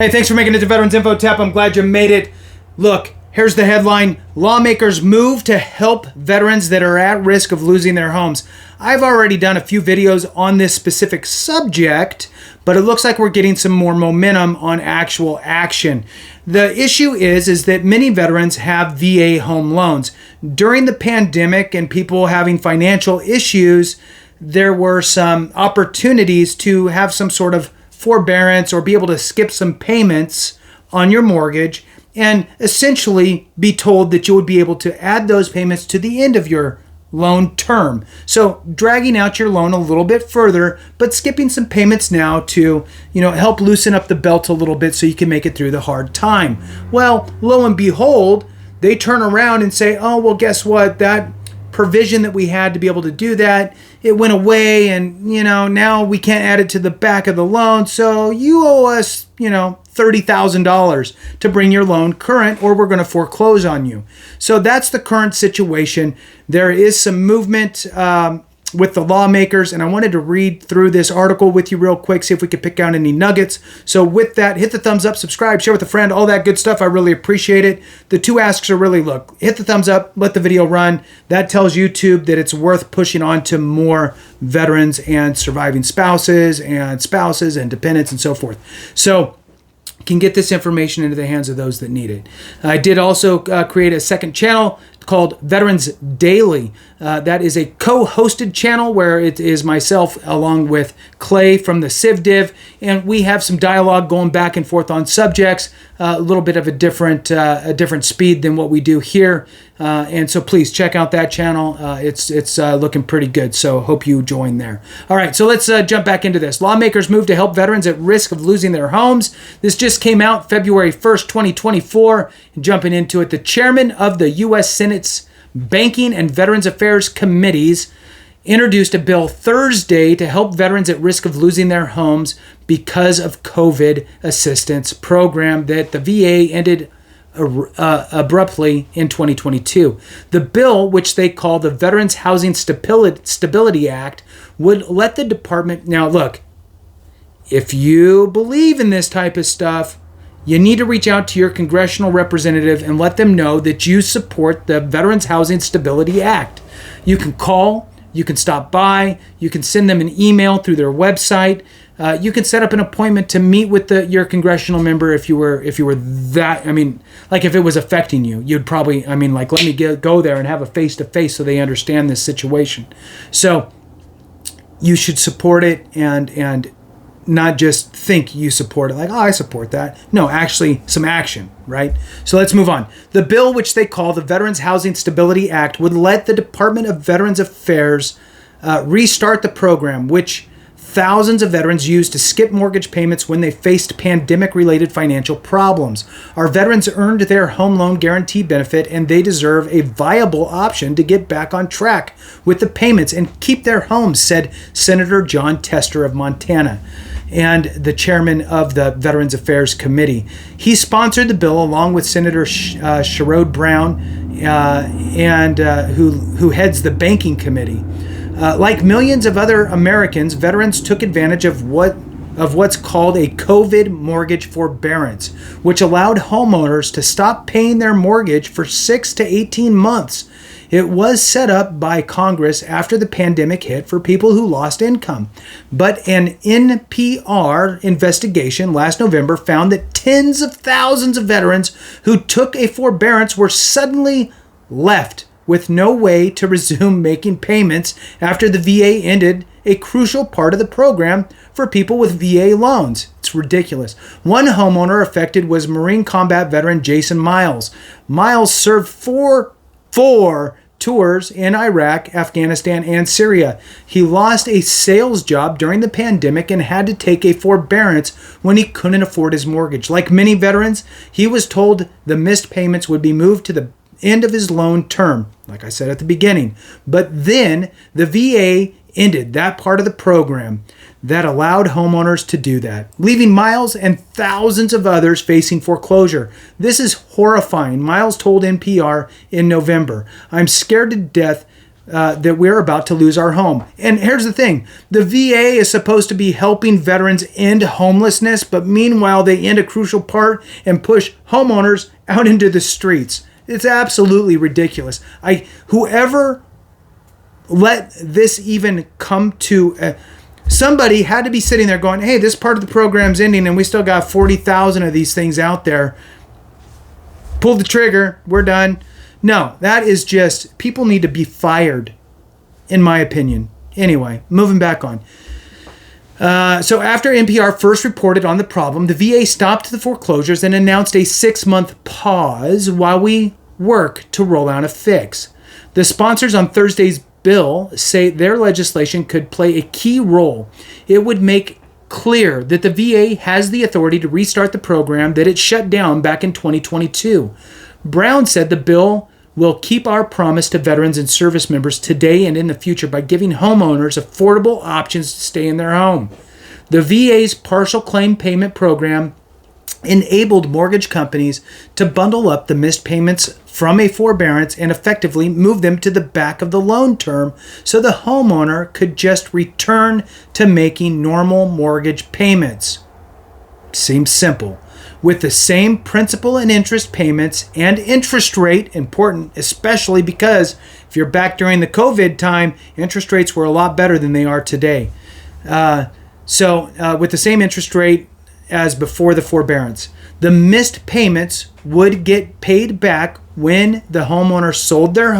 Hey, thanks for making it to Veterans Info Tap. I'm glad you made it. Look, here's the headline. Lawmakers move to help veterans that are at risk of losing their homes. I've already done a few videos on this specific subject, but it looks like we're getting some more momentum on actual action. The issue is that many veterans have VA home loans. During the pandemic and people having financial issues, there were some opportunities to have some sort of forbearance or be able to skip some payments on your mortgage and essentially be told that you would be able to add those payments to the end of your loan term. So dragging out your loan a little bit further, but skipping some payments now to, help loosen up the belt a little bit so you can make it through the hard time. Well, lo and behold, they turn around and say, oh, well, guess what? That provision that we had to be able to do that, it went away, and now we can't add it to the back of the loan, so you owe us $30,000 to bring your loan current, or we're going to foreclose on you. So that's the current situation. There is some movement with the lawmakers, and I wanted to read through this article with you real quick, see if we could pick out any nuggets. So with that, hit the thumbs up, subscribe, share with a friend, all that good stuff. I really appreciate it. The two asks are really, look, hit the thumbs up, let the video run. That tells YouTube that it's worth pushing on to more veterans and surviving spouses and dependents and so forth. So can get this information into the hands of those that need it. I did also create a second channel called Veterans Daily. That is a co-hosted channel where it is myself along with Clay from the CivDiv, and we have some dialogue going back and forth on subjects, a little bit of a different speed than what we do here. And so please check out that channel. It's looking pretty good, so hope you join there. All right, so let's jump back into this. Lawmakers move to help veterans at risk of losing their homes. This just came out February 1st, 2024. Jumping into it, the chairman of the U.S. Senate's Banking and Veterans Affairs Committees introduced a bill Thursday to help veterans at risk of losing their homes because of COVID assistance program that the VA ended abruptly in 2022. The bill, which they call the Veterans Housing Stability Act, would let the department... Now, look, if you believe in this type of stuff, you need to reach out to your congressional representative and let them know that you support the Veterans Housing Stability Act. You can call, you can stop by, you can send them an email through their website. You can set up an appointment to meet with your congressional member if you were that, if it was affecting you. You'd probably, let me go there and have a face-to-face so they understand this situation. So you should support it and not just think you support it, like, oh, I support that. No, actually, some action, right? So let's move on. The bill, which they call the Veterans Housing Stability Act, would let the Department of Veterans Affairs restart the program, which thousands of veterans used to skip mortgage payments when they faced pandemic-related financial problems. Our veterans earned their home loan guarantee benefit, and they deserve a viable option to get back on track with the payments and keep their homes, said Senator John Tester of Montana, and the chairman of the Veterans Affairs Committee. He sponsored the bill along with Senator Sherrod Brown, who heads the Banking Committee. Like millions of other Americans, veterans took advantage of what's called a COVID mortgage forbearance, which allowed homeowners to stop paying their mortgage for 6 to 18 months. It was set up by Congress after the pandemic hit for people who lost income. But an NPR investigation last November found that tens of thousands of veterans who took a forbearance were suddenly left with no way to resume making payments after the VA ended a crucial part of the program for people with VA loans. It's ridiculous. One homeowner affected was Marine combat veteran Jason Miles. Miles served four tours in Iraq, Afghanistan, and Syria. He lost a sales job during the pandemic and had to take a forbearance when he couldn't afford his mortgage. Like many veterans, he was told the missed payments would be moved to the end of his loan term, like I said at the beginning. But then the VA ended that part of the program that allowed homeowners to do that, leaving Miles and thousands of others facing foreclosure. This is horrifying. Miles told NPR in November, "I'm scared to death that we're about to lose our home. And here's the thing. The VA is supposed to be helping veterans end homelessness, but meanwhile, they end a crucial part and push homeowners out into the streets. It's absolutely ridiculous. Whoever let this even come to... somebody had to be sitting there going, hey, this part of the program's ending and we still got 40,000 of these things out there. Pull the trigger. We're done. No, that is just, people need to be fired, in my opinion. Anyway, moving back on. So after NPR first reported on the problem, the VA stopped the foreclosures and announced a 6-month pause while we work to roll out a fix. The sponsors on Thursday's bill say their legislation could play a key role. It would make clear that the VA has the authority to restart the program that it shut down back in 2022. Brown said the bill will keep our promise to veterans and service members today and in the future by giving homeowners affordable options to stay in their home. The VA's partial claim payment program enabled mortgage companies to bundle up the missed payments from a forbearance and effectively move them to the back of the loan term so the homeowner could just return to making normal mortgage payments. Seems simple. With the same principal and interest payments and interest rate, important especially because if you're back during the COVID time, interest rates were a lot better than they are today. With the same interest rate as before the forbearance, the missed payments would get paid back when the homeowner sold their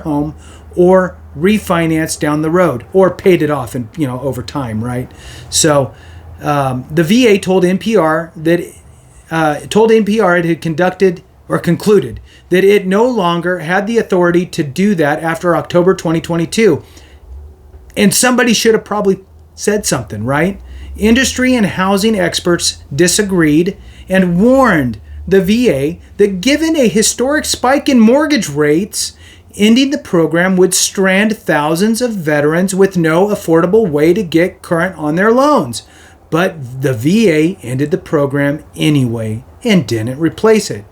home or refinanced down the road or paid it off and over time, right? So the VA told NPR that it had concluded that it no longer had the authority to do that after October 2022. And somebody should have probably said something, right? Industry and housing experts disagreed and warned the VA that given a historic spike in mortgage rates, ending the program would strand thousands of veterans with no affordable way to get current on their loans. But the VA ended the program anyway and didn't replace it.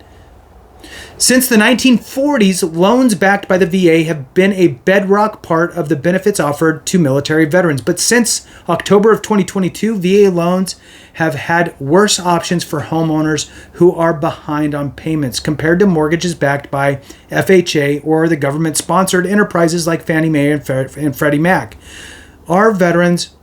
Since the 1940s, loans backed by the VA have been a bedrock part of the benefits offered to military veterans. But since October of 2022, VA loans have had worse options for homeowners who are behind on payments compared to mortgages backed by FHA or the government-sponsored enterprises like Fannie Mae and Freddie Mac. Our veterans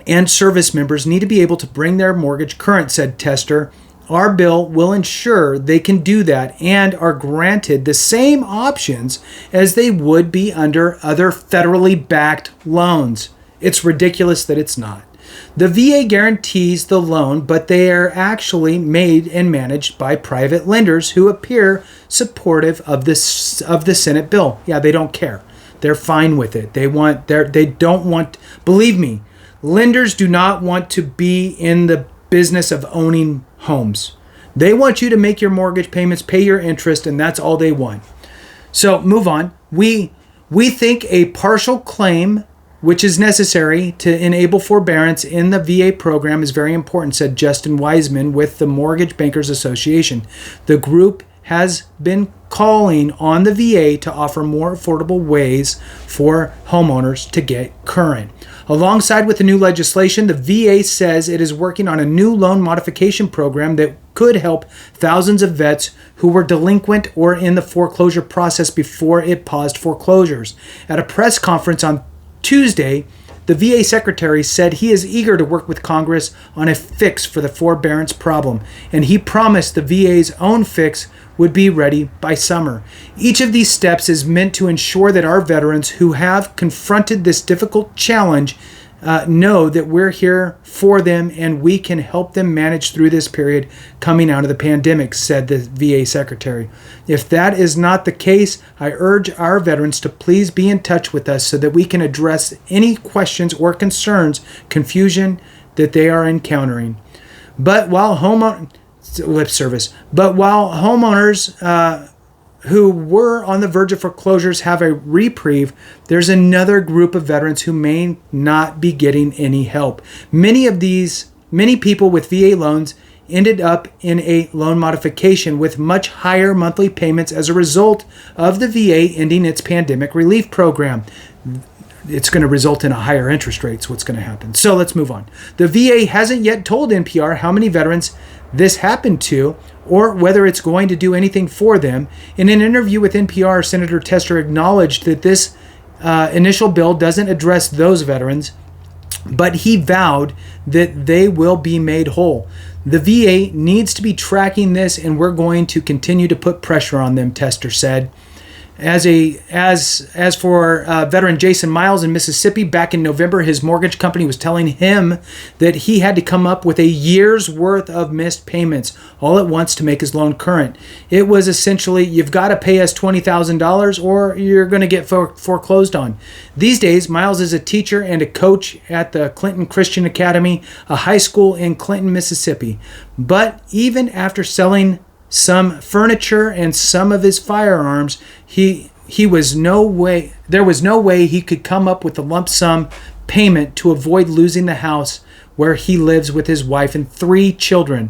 and service members need to be able to bring their mortgage current, said Tester. Our bill will ensure they can do that and are granted the same options as they would be under other federally backed loans. It's ridiculous that it's not. The VA guarantees the loan, but they are actually made and managed by private lenders who appear supportive of the Senate bill. Yeah, they don't care. They're fine with it. Believe me, lenders do not want to be in the business of owning homes. They want you to make your mortgage payments, pay your interest, and that's all they want. So move on. We think a partial claim, which is necessary to enable forbearance in the VA program, is very important, said Justin Wiseman with the Mortgage Bankers Association. The group has been calling on the VA to offer more affordable ways for homeowners to get current. Alongside with the new legislation, the VA says it is working on a new loan modification program that could help thousands of vets who were delinquent or in the foreclosure process before it paused foreclosures. At a press conference on Tuesday, the VA secretary said he is eager to work with Congress on a fix for the forbearance problem, and he promised the VA's own fix would be ready by summer. Each of these steps is meant to ensure that our veterans who have confronted this difficult challenge know that we're here for them and we can help them manage through this period coming out of the pandemic, said the VA secretary. If that is not the case, I urge our veterans to please be in touch with us so that we can address any questions or concerns, confusion that they are encountering. But while homeowners who were on the verge of foreclosures have a reprieve, there's another group of veterans who may not be getting any help. Many people with VA loans ended up in a loan modification with much higher monthly payments as a result of the VA ending its pandemic relief program. It's going to result in a higher interest rate. What's going to happen. So let's move on. The VA hasn't yet told NPR how many veterans this happened to or whether it's going to do anything for them. In an interview with NPR, Senator Tester acknowledged that this initial bill doesn't address those veterans, but he vowed that they will be made whole. The VA needs to be tracking this, and we're going to continue to put pressure on them, Tester said. As for veteran Jason Miles in Mississippi, back in November, his mortgage company was telling him that he had to come up with a year's worth of missed payments all at once to make his loan current. It was essentially, you've got to pay us $20,000 or you're going to get foreclosed on. These days, Miles is a teacher and a coach at the Clinton Christian Academy, a high school in Clinton, Mississippi. But even after selling some furniture and some of his firearms, there was no way he could come up with a lump sum payment to avoid losing the house where he lives with his wife and 3 children.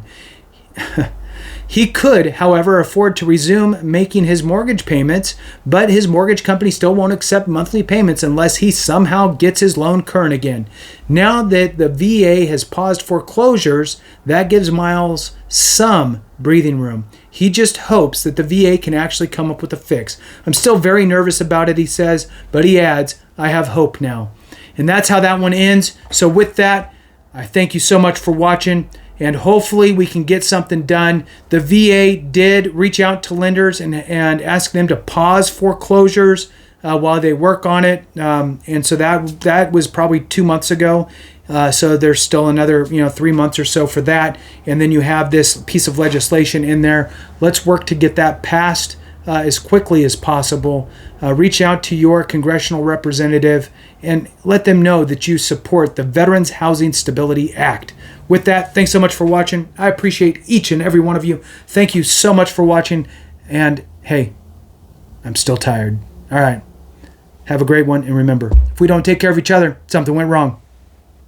He could, however, afford to resume making his mortgage payments, but his mortgage company still won't accept monthly payments unless he somehow gets his loan current again. Now that the VA has paused foreclosures, that gives Miles some breathing room. He just hopes that the VA can actually come up with a fix. I'm still very nervous about it, he says, but he adds, I have hope now. And that's how that one ends. So with that, I thank you so much for watching, and hopefully we can get something done. The VA did reach out to lenders and ask them to pause foreclosures while they work on it. And so that was probably 2 months ago. So there's still another 3 months or so for that. And then you have this piece of legislation in there. Let's work to get that passed as quickly as possible. Reach out to your congressional representative and let them know that you support the Veterans Housing Stability Act. With that, thanks so much for watching. I appreciate each and every one of you. Thank you so much for watching. And hey, I'm still tired. All right. Have a great one. And remember, if we don't take care of each other, something went wrong.